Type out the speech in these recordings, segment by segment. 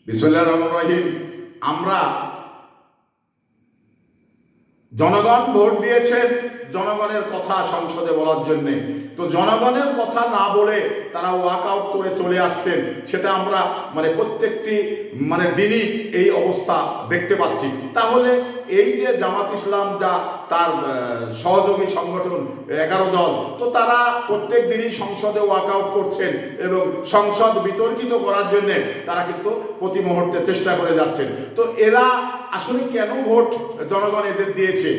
বিসমিল্লাহির রহমানির রহিম। আমরা জনগণ ভোট দিয়েছেন জনগণের কথা সংসদে বলার জন্যে, তো জনগণের কথা না বলে তারা ওয়াকআউট করে চলে আসছেন। সেটা আমরা প্রত্যেকটি দিনই এই অবস্থা দেখতে পাচ্ছি। তাহলে এই যে জামাত ইসলাম যা তার সহযোগী সংগঠন 11 দল, তো তারা প্রত্যেক দিনই সংসদে ওয়াকআউট করছেন এবং সংসদ বিতর্কিত করার জন্য তারা কিন্তু প্রতি মুহূর্তে চেষ্টা করে যাচ্ছেন। তো এরা আসলে কেন ভোট জনগণ এদের দিয়েছে,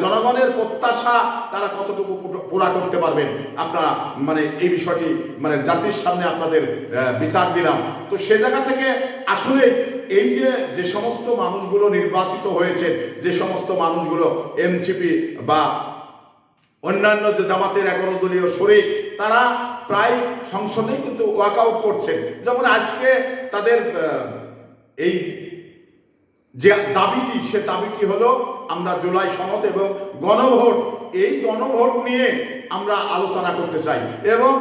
জনগণের প্রত্যাশা তারা কতটুকু পুরা করতে পারবেন, আপনারা এই বিষয়টি জাতির সামনে আপনাদের বিচার দিলাম। তো সে জায়গা থেকে আসলে এই যে সমস্ত মানুষগুলো নির্বাচিত হয়েছে, যে সমস্ত মানুষগুলো এনসিপি বা অন্যান্য যে জামাতের 11 দলীয় শরিক, তারা প্রায় সংসদেই কিন্তু ওয়াকআউট করছেন। যেমন আজকে তাদের এই যে দাবিটি, সে দাবিটি হলো আমরা জুলাই সনদ এবং গণভোট, এই গণভোট নিয়ে আমরা আলোচনা করতে চাই। এবং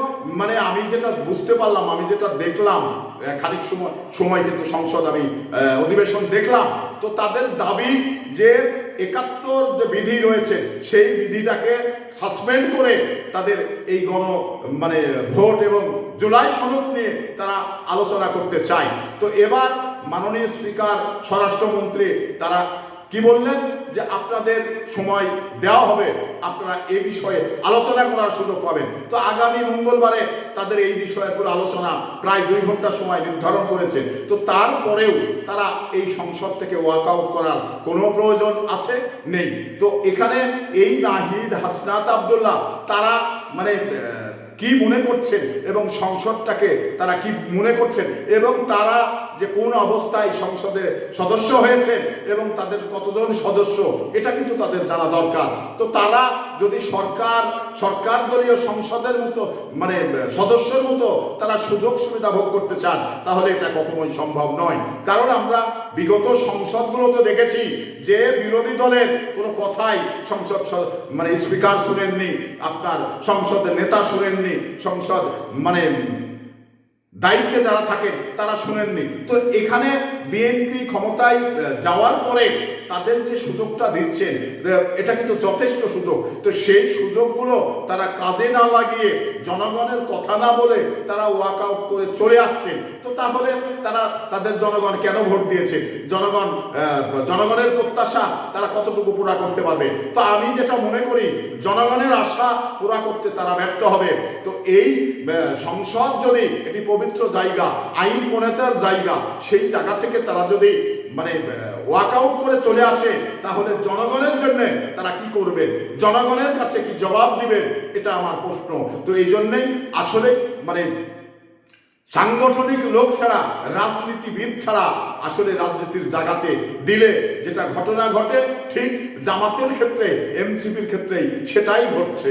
আমি যেটা বুঝতে পারলাম, আমি যেটা দেখলাম, খানিক সময় কিন্তু সংসদ আমি অধিবেশন দেখলাম, তো তাদের দাবি যে 71 যে বিধি রয়েছে সেই বিধিটাকে সাসপেন্ড করে তাদের এই ভোট এবং জুলাই সনদ নিয়ে তারা আলোচনা করতে চায়। তো এবার মাননীয় স্পিকার, স্বরাষ্ট্রমন্ত্রী তারা কি বললেন যে আপনাদের সময় দেওয়া হবে, আপনারা এই বিষয়ে আলোচনা করার সুযোগ পাবেন। তো আগামী মঙ্গলবারে তাদের এই বিষয়ের পুরো আলোচনা প্রায় 2 ঘন্টা সময় নির্ধারণ করেছে। তো তারপরেও তারা এই সংসদ থেকে ওয়াকআউট করার কোনো প্রয়োজন আছে নেই। তো এখানে এই নাহিদ, হাসনাত আব্দুল্লাহ তারা কি মনে করছেন এবং সংসদটাকে তারা কি মনে করছেন এবং তারা যে কোন অবস্থায় সংসদের সদস্য হয়েছেন এবং তাদের কতজন সদস্য, এটা কিন্তু তাদের জানা দরকার। তো তারা যদি সরকার দলীয় সংসদের মতো সদস্যের মতো তারা সুযোগ সুবিধা ভোগ করতে চান, তাহলে এটা কখনোই সম্ভব নয়। কারণ আমরা বিগত সংসদগুলোতে দেখেছি যে বিরোধী দলের কোনো কথাই সংসদ স্পিকার শুনেননি, আপনার সংসদের নেতা শুনেননি, সংসদ দায়িত্বে যারা থাকেন তারা শুনেননি। তো এখানে বিএনপি ক্ষমতায় যাওয়ার পরে তাদের যে সুযোগটা দিচ্ছেন, এটা কিন্তু যথেষ্ট সুযোগ। তো সেই সুযোগগুলো তারা কাজে না লাগিয়ে, জনগণের কথা না বলে তারা ওয়াকআউট করে চলে আসছেন। তো তাহলে তাদের জনগণ কেন ভোট দিয়েছে, জনগণের প্রত্যাশা তারা কতটুকু পুরা করতে পারবে? তো আমি যেটা মনে করি, জনগণের আশা পুরা করতে তারা ব্যর্থ হবে। তো এই সংসদ যদি এটি পবিত্র জায়গা, আইন প্রণেতার জায়গা, সেই জায়গা থেকে তারা যদি ওয়াকআউট করে চলে আসে, তাহলে জনগণের জন্য তারা কি করবেন, জনগণের কাছে কি জবাব দিবেন, এটা আমার প্রশ্ন। তো এই জন্যেই আসলে সাংগঠনিক লোক ছাড়া, রাজনীতিবিদ ছাড়া আসলে রাজনীতির জায়গাতে দিলে যেটা ঘটনা ঘটে, ঠিক জামাতের ক্ষেত্রে, এনসিপির ক্ষেত্রেই সেটাই ঘটছে।